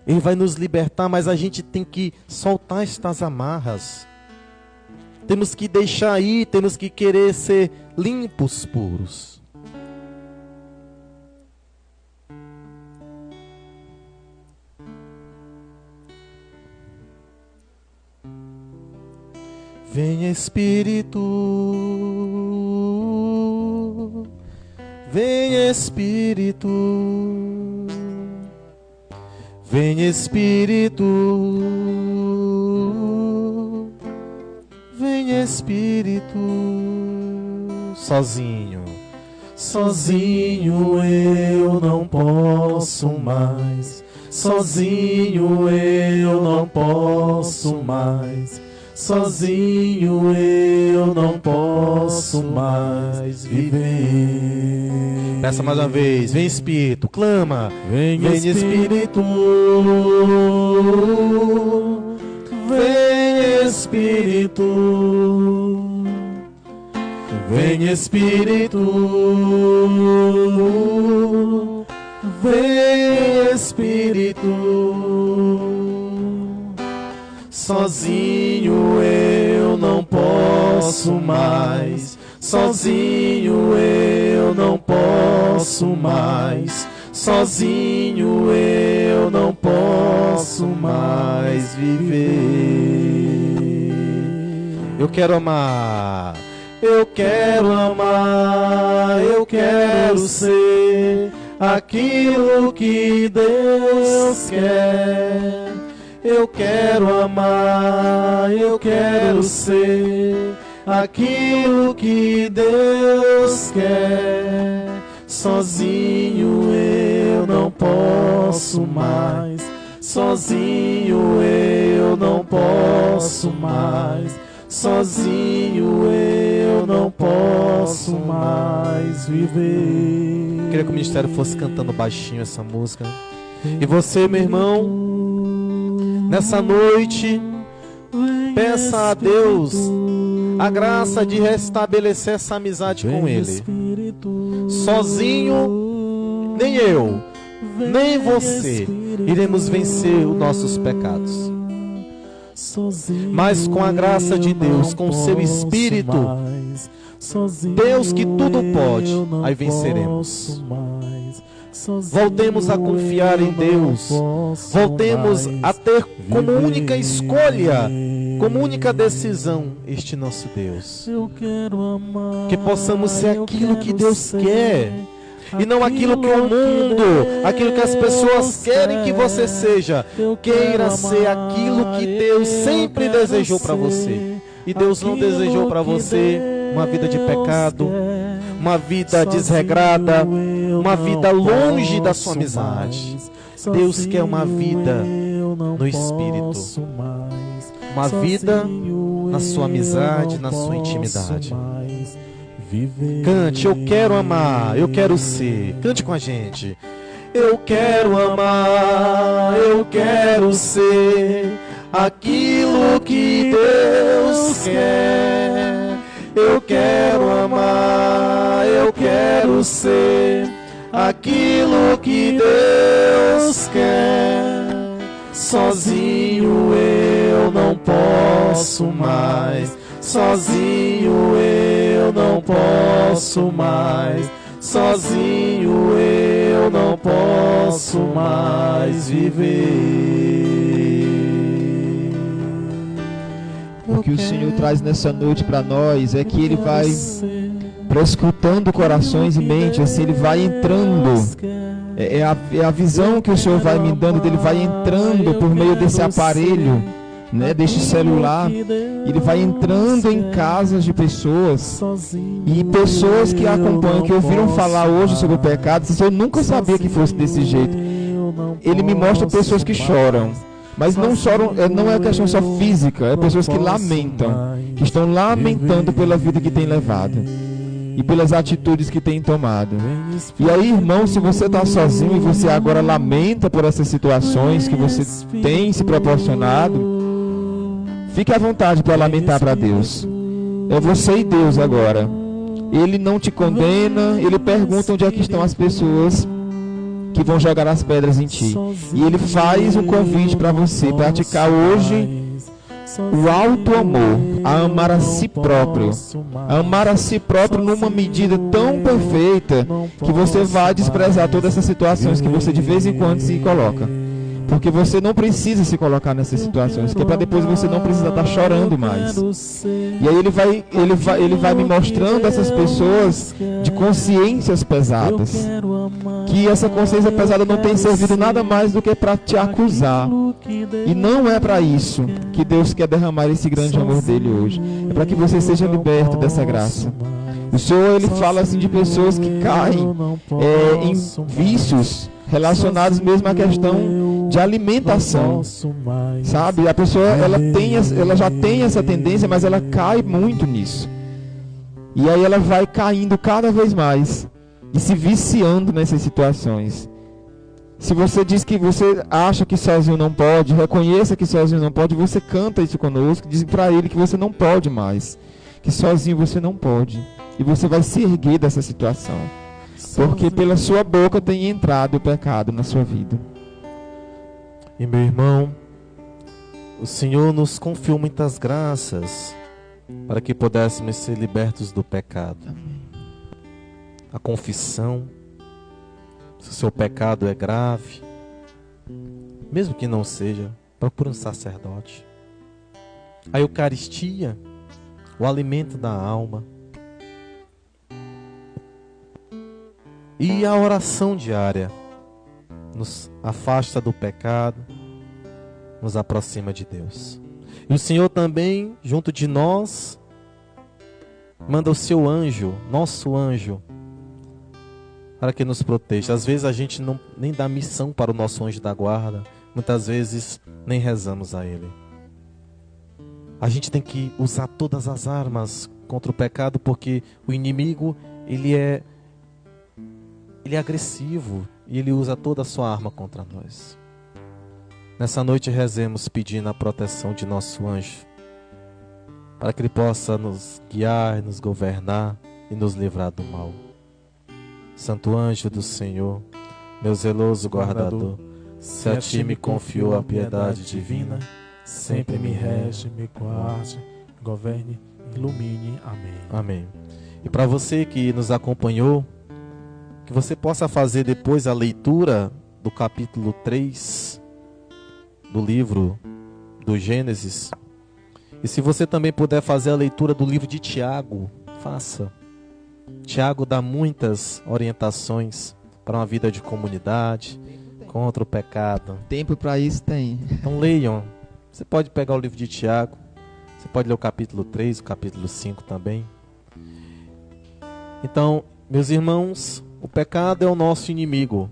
Ele vai nos libertar, mas a gente tem que soltar estas amarras. Temos que deixar ir, temos que querer ser limpos, puros. Vem Espírito, vem Espírito, vem Espírito, vem Espírito. Sozinho eu não posso mais, sozinho eu não posso mais, sozinho eu não posso mais viver. Peça mais uma vez, vem Espírito, clama, vem Espírito, vem Espírito. Vem Espírito, vem Espírito. Sozinho eu não posso mais, sozinho eu não posso mais, sozinho eu não posso mais viver. Eu quero amar. Eu quero amar, eu quero ser aquilo que Deus quer. Eu quero amar, eu quero ser aquilo que Deus quer. Sozinho eu não posso mais, sozinho eu não posso mais, sozinho eu não posso mais viver. Queria que o ministério fosse cantando baixinho essa música. E você, meu irmão, nessa noite, peça a Deus a graça de restabelecer essa amizade com Ele. Sozinho, nem eu, nem você iremos vencer os nossos pecados. Mas com a graça de Deus, com o seu Espírito, Deus que tudo pode, aí venceremos. Voltemos a confiar em Deus, voltemos a ter como única escolha, como única decisão este nosso Deus. Que possamos ser aquilo que Deus quer e não aquilo que o mundo, aquilo que as pessoas querem que você seja. Queira ser aquilo que Deus sempre desejou para você. E Deus não desejou para você uma vida de pecado, uma vida desregrada, uma vida longe da sua amizade. Deus quer uma vida no Espírito, uma vida na sua amizade, na sua intimidade. Cante, eu quero amar, eu quero ser. Cante com a gente. Eu quero amar, eu quero ser aquilo que Deus quer. Eu quero amar, eu quero ser aquilo que Deus quer. Sozinho eu não posso mais, sozinho eu não posso mais, sozinho eu não posso mais viver. O que o Senhor traz nessa noite para nós é que Ele vai prescrutando corações e mentes, assim, Ele vai entrando. É a visão que o Senhor vai me dando, Ele vai entrando por meio desse aparelho, né, deste celular. Ele vai entrando em casas de pessoas, e pessoas que acompanham, que ouviram falar hoje sobre o pecado, eu nunca sabia que fosse desse jeito. Ele me mostra pessoas que choram, mas não choram, não é questão só física, é pessoas que lamentam, que estão lamentando pela vida que tem levado e pelas atitudes que tem tomado. E aí, irmão, se você está sozinho e você agora lamenta por essas situações que você tem se proporcionado, fique à vontade para lamentar para Deus. É você e Deus agora. Ele não te condena, Ele pergunta onde é que estão as pessoas que vão jogar as pedras em ti. E Ele faz um convite para você praticar hoje o alto amor, a amar a si próprio. A amar a si próprio numa medida tão perfeita que você vai desprezar todas essas situações que você de vez em quando se coloca. Porque você não precisa se colocar nessas situações, que é para depois você não precisar estar chorando mais. E aí ele vai me mostrando essas pessoas de consciências pesadas, que essa consciência pesada não tem servido nada mais do que para te acusar. E não é para isso que Deus quer derramar esse grande amor dele hoje. É para que você seja liberto dessa graça. O Senhor, ele fala assim de pessoas que caem em vícios relacionados mesmo à questão de alimentação, sabe? A pessoa ela já tem essa tendência, mas ela cai muito nisso. E aí ela vai caindo cada vez mais e se viciando nessas situações. Se você diz que você acha que sozinho não pode, reconheça que sozinho não pode, você canta isso conosco, diz para ele que você não pode mais, que sozinho você não pode. E você vai se erguer dessa situação, porque pela sua boca tem entrado o pecado na sua vida. E meu irmão, o Senhor nos confiou muitas graças para que pudéssemos ser libertos do pecado. A confissão, se o seu pecado é grave, mesmo que não seja, procure um sacerdote. A Eucaristia, o alimento da alma. E a oração diária nos afasta do pecado, nos aproxima de Deus. E o Senhor também, junto de nós, manda o seu anjo, nosso anjo, para que nos proteja. Às vezes a gente nem dá missão para o nosso anjo da guarda, muitas vezes nem rezamos a ele. A gente tem que usar todas as armas contra o pecado, porque o inimigo, ele é agressivo e ele usa toda a sua arma contra nós. Nessa noite rezemos pedindo a proteção de nosso anjo, para que ele possa nos guiar, nos governar e nos livrar do mal. Santo anjo do Senhor, meu zeloso guardador, se a ti me confiou a piedade divina, sempre me rege, me guarde, governe, ilumine. Amém. Amém. E para você que nos acompanhou, que você possa fazer depois a leitura do capítulo 3 do livro do Gênesis. E se você também puder fazer a leitura do livro de Tiago, faça. Tiago dá muitas orientações para uma vida de comunidade, contra o pecado. Tempo para isso tem. Então leiam. Você pode pegar o livro de Tiago, você pode ler o capítulo 3, o capítulo 5 também. Então, meus irmãos, o pecado é o nosso inimigo,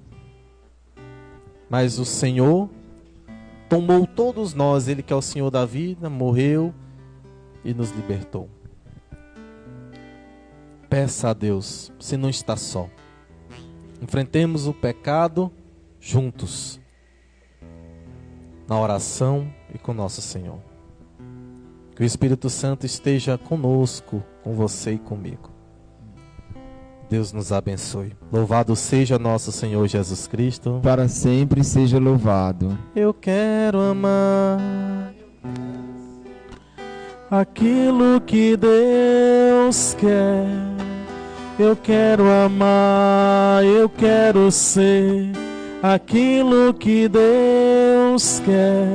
mas o Senhor tomou todos nós, Ele que é o Senhor da vida, morreu e nos libertou. Peça a Deus, você não está só. Enfrentemos o pecado juntos, na oração e com nosso Senhor. Que o Espírito Santo esteja conosco, com você e comigo. Deus nos abençoe. Louvado seja nosso Senhor Jesus Cristo. Para sempre seja louvado. Eu quero amar aquilo que Deus quer. Eu quero amar, eu quero ser aquilo que Deus quer.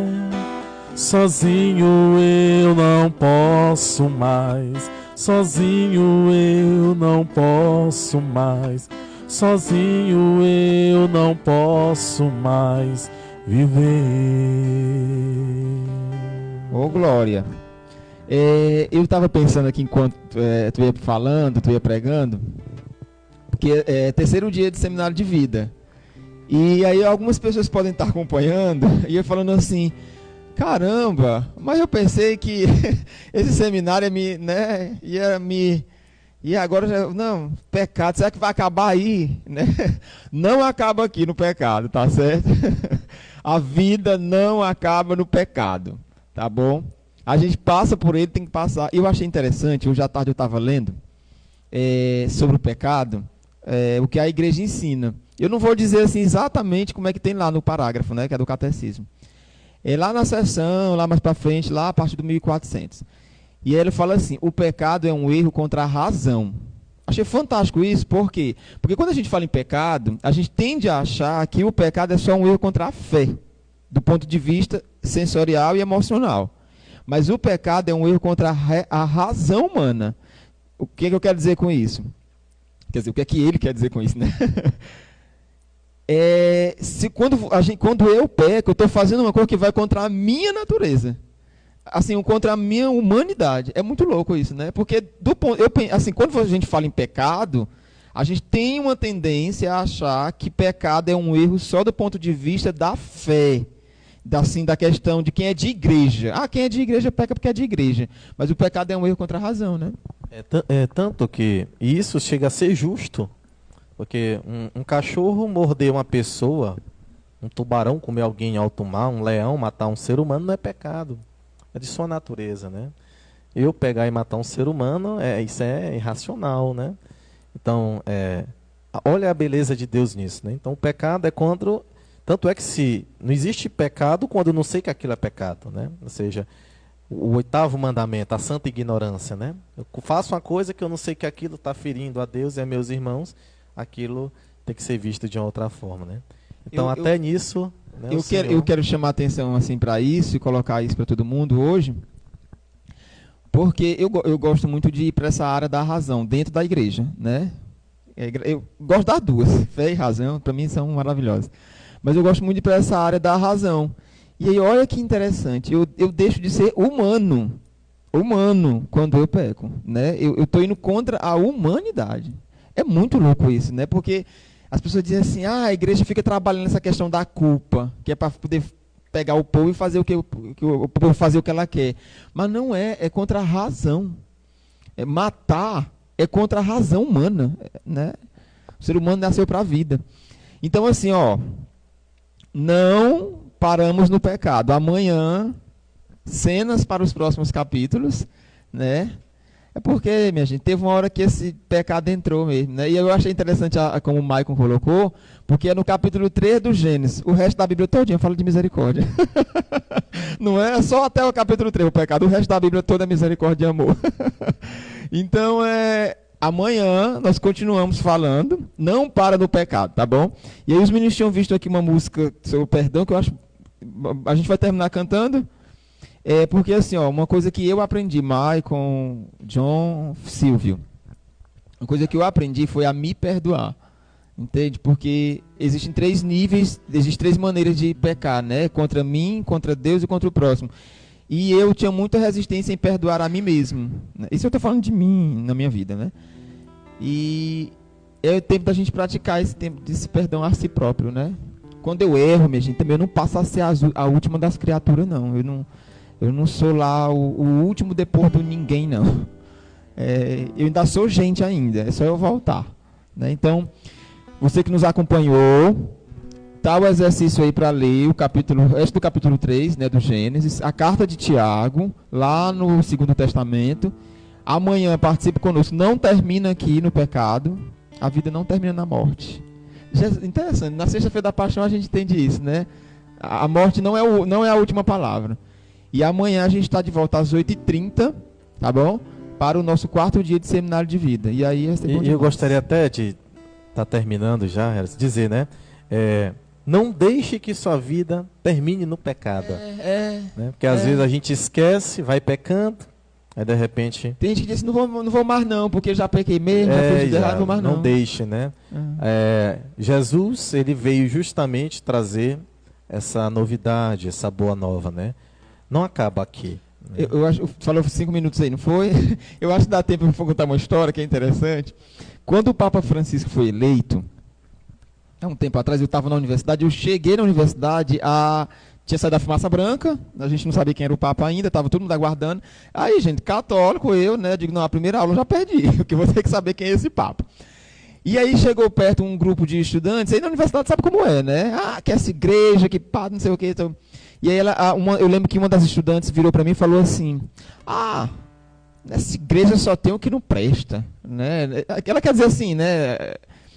Sozinho eu não posso mais. Sozinho eu não posso mais, sozinho eu não posso mais viver. Ô glória! Eu estava pensando aqui enquanto tu ia falando, tu ia pregando, porque é terceiro dia de seminário de vida. E aí algumas pessoas podem estar acompanhando e eu falando assim: caramba, mas eu pensei que esse seminário e agora já, não, pecado, será que vai acabar aí? Né? Não acaba aqui no pecado, tá certo? A vida não acaba no pecado, tá bom? A gente passa por ele, tem que passar. Eu achei interessante, hoje à tarde eu estava lendo sobre o pecado, o que a igreja ensina. Eu não vou dizer assim exatamente como é que tem lá no parágrafo, né, que é do catecismo. Lá na seção, lá mais para frente, lá a partir do 1400. E aí ele fala assim: o pecado é um erro contra a razão. Achei fantástico isso, por quê? Porque quando a gente fala em pecado, a gente tende a achar que o pecado é só um erro contra a fé. do ponto de vista sensorial e emocional. Mas o pecado é um erro contra a razão humana. O que eu quero dizer com isso? Quer dizer, o que é que ele quer dizer com isso, né? Quando eu peco, eu estou fazendo uma coisa que vai contra a minha natureza. Assim, contra a minha humanidade. É muito louco isso, né? Porque, quando a gente fala em pecado, a gente tem uma tendência a achar que pecado é um erro só do ponto de vista da fé. Da questão de quem é de igreja. Quem é de igreja peca porque é de igreja. Mas o pecado é um erro contra a razão, né? Tanto que isso chega a ser justo. Porque um cachorro morder uma pessoa, um tubarão comer alguém em alto mar, um leão matar um ser humano não é pecado. É de sua natureza, né? Eu pegar e matar um ser humano, isso é irracional, né? Então, olha a beleza de Deus nisso, né? Então, o pecado é contra... Tanto é que se não existe pecado quando eu não sei que aquilo é pecado, né? Ou seja, o 8º mandamento, a santa ignorância, né? Eu faço uma coisa que eu não sei que aquilo está ferindo a Deus e a meus irmãos, aquilo tem que ser visto de uma outra forma, né? Então, nisso... Né, eu quero chamar a atenção assim, para isso e colocar isso para todo mundo hoje, porque eu gosto muito de ir para essa área da razão, dentro da igreja, né? Eu gosto das duas, fé e razão, para mim são maravilhosas. Mas eu gosto muito de ir para essa área da razão. E aí, olha que interessante, eu deixo de ser humano quando eu peco, né? Eu estou indo contra a humanidade. É muito louco isso, né? Porque as pessoas dizem assim, a igreja fica trabalhando nessa questão da culpa, que é para poder pegar o povo e fazer o povo fazer o que ela quer. Mas não é contra a razão. Matar é contra a razão humana, né? O ser humano nasceu para a vida. Então, assim, não paramos no pecado. Amanhã, cenas para os próximos capítulos, né? É porque, minha gente, teve uma hora que esse pecado entrou mesmo, né? E eu achei interessante como o Maicon colocou, porque é no capítulo 3 do Gênesis. O resto da Bíblia todinha fala de misericórdia. Não é só até o capítulo 3 o pecado, o resto da Bíblia toda é misericórdia e amor. Então, amanhã nós continuamos falando, não para no pecado, tá bom? E aí os meninos tinham visto aqui uma música sobre o perdão, que eu acho... A gente vai terminar cantando. Porque assim, uma coisa que eu aprendi, Maicon, John, Silvio, uma coisa que eu aprendi foi a me perdoar, entende? Porque existem 3 níveis, existem 3 maneiras de pecar, né? Contra mim, contra Deus e contra o próximo. E eu tinha muita resistência em perdoar a mim mesmo. Isso eu estou falando de mim, na minha vida, né? E é o tempo da gente praticar esse tempo de se perdoar a si próprio, né? Quando eu erro, minha gente, também eu não passo a ser a última das criaturas, não. Eu não sou lá o último depois do ninguém, não. Eu ainda sou gente ainda, é só eu voltar, né? Então, você que nos acompanhou, tá o exercício aí para ler o resto do capítulo 3, né, do Gênesis, a carta de Tiago, lá no Segundo Testamento. Amanhã participe conosco, não termina aqui no pecado, a vida não termina na morte. Interessante, na sexta-feira da paixão a gente entende isso, né? A morte não é a última palavra. E amanhã a gente está de volta às 8h30, tá bom? Para o nosso 4º dia de seminário de vida. E aí eu gostaria até de estar terminando já, dizer, né? Não deixe que sua vida termine no pecado. Né? Porque às vezes a gente esquece, vai pecando, aí de repente... Tem gente que diz, não vou mais não, porque já pequei mesmo, já fiz errado, não vou mais não. Não deixe, né? Jesus, ele veio justamente trazer essa novidade, essa boa nova, né? Não acaba aqui. Né? Eu acho, falou 5 minutos aí, não foi? Eu acho que dá tempo para contar uma história que é interessante. Quando o Papa Francisco foi eleito, há um tempo atrás, eu estava na universidade, eu cheguei na universidade, tinha saído da fumaça branca, a gente não sabia quem era o Papa ainda, estava todo mundo aguardando. Aí, gente, católico, eu, né, digo, não, a primeira aula eu já perdi, porque vou ter que saber quem é esse Papa. E aí chegou perto um grupo de estudantes, aí na universidade sabe como é, né? Que essa igreja, que pá, não sei o que, então... E aí eu lembro que uma das estudantes virou para mim e falou assim, nessa igreja só tem o que não presta, né? Ela quer dizer assim, né?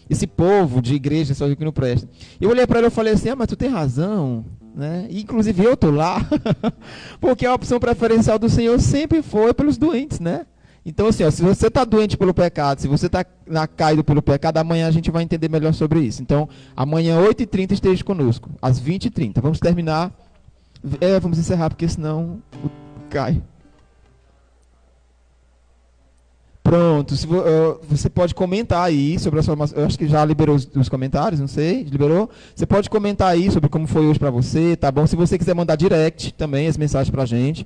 Esse povo de igreja só tem o que não presta. Eu olhei para ela e falei assim, mas tu tem razão, né? E, inclusive eu tô lá, porque a opção preferencial do Senhor sempre foi pelos doentes, né? Então, assim, ó, se você está doente pelo pecado, se você está caído pelo pecado, amanhã a gente vai entender melhor sobre isso. Então, amanhã, 8h30, esteja conosco, às 20h30. Vamos terminar. Vamos encerrar, porque senão cai. Pronto, você pode comentar aí sobre a sua... Eu acho que já liberou os comentários, não sei, liberou? Você pode comentar aí sobre como foi hoje para você, tá bom? Se você quiser mandar direct também as mensagens para a gente,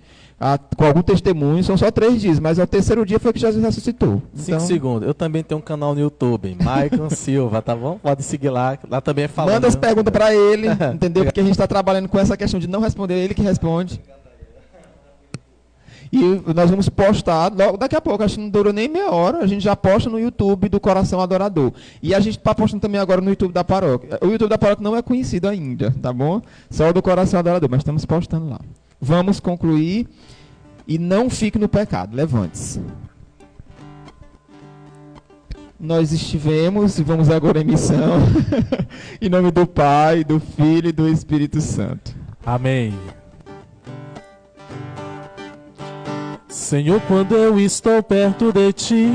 com algum testemunho, são só 3 dias, mas ao 3º dia foi que Jesus ressuscitou. 5 segundos, eu também tenho um canal no YouTube, Maicon Silva, tá bom? Pode seguir lá também é falando. Manda as perguntas para ele, entendeu? Porque a gente está trabalhando com essa questão de não responder, ele que responde. E nós vamos postar, logo daqui a pouco, acho que não durou nem meia hora, a gente já posta no YouTube do Coração Adorador. E a gente está postando também agora no YouTube da paróquia. O YouTube da paróquia não é conhecido ainda, tá bom? Só o do Coração Adorador, mas estamos postando lá. Vamos concluir e não fique no pecado, levante-se. Nós estivemos e vamos agora em missão. Em nome do Pai, do Filho e do Espírito Santo. Amém. Senhor, quando eu estou perto de Ti,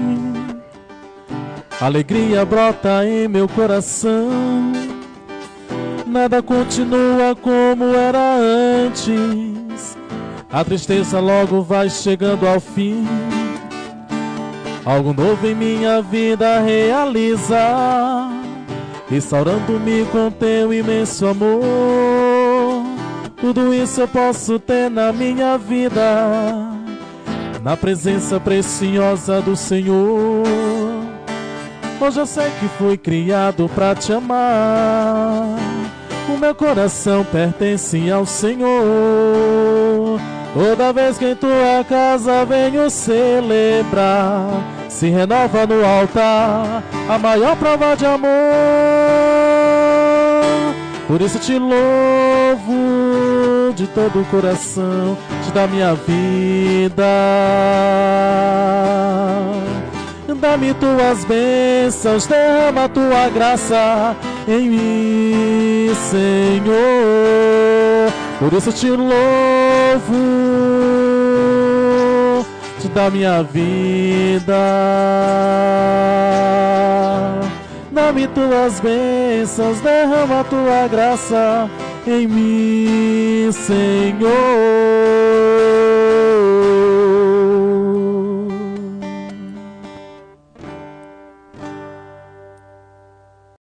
alegria brota em meu coração. Nada continua como era antes, a tristeza logo vai chegando ao fim. Algo novo em minha vida realizar, restaurando-me com Teu imenso amor. Tudo isso eu posso ter na minha vida, na presença preciosa do Senhor. Hoje eu sei que fui criado pra Te amar, o meu coração pertence ao Senhor. Toda vez que em Tua casa venho celebrar, se renova no altar a maior prova de amor. Por isso Te louvo de todo o coração, Te dá minha vida. Dá-me Tuas bênçãos, derrama Tua graça em mim, Senhor. Por isso Te louvo, Te dá minha vida. Dá-me Tuas bênçãos, derrama Tua graça em mim, Senhor.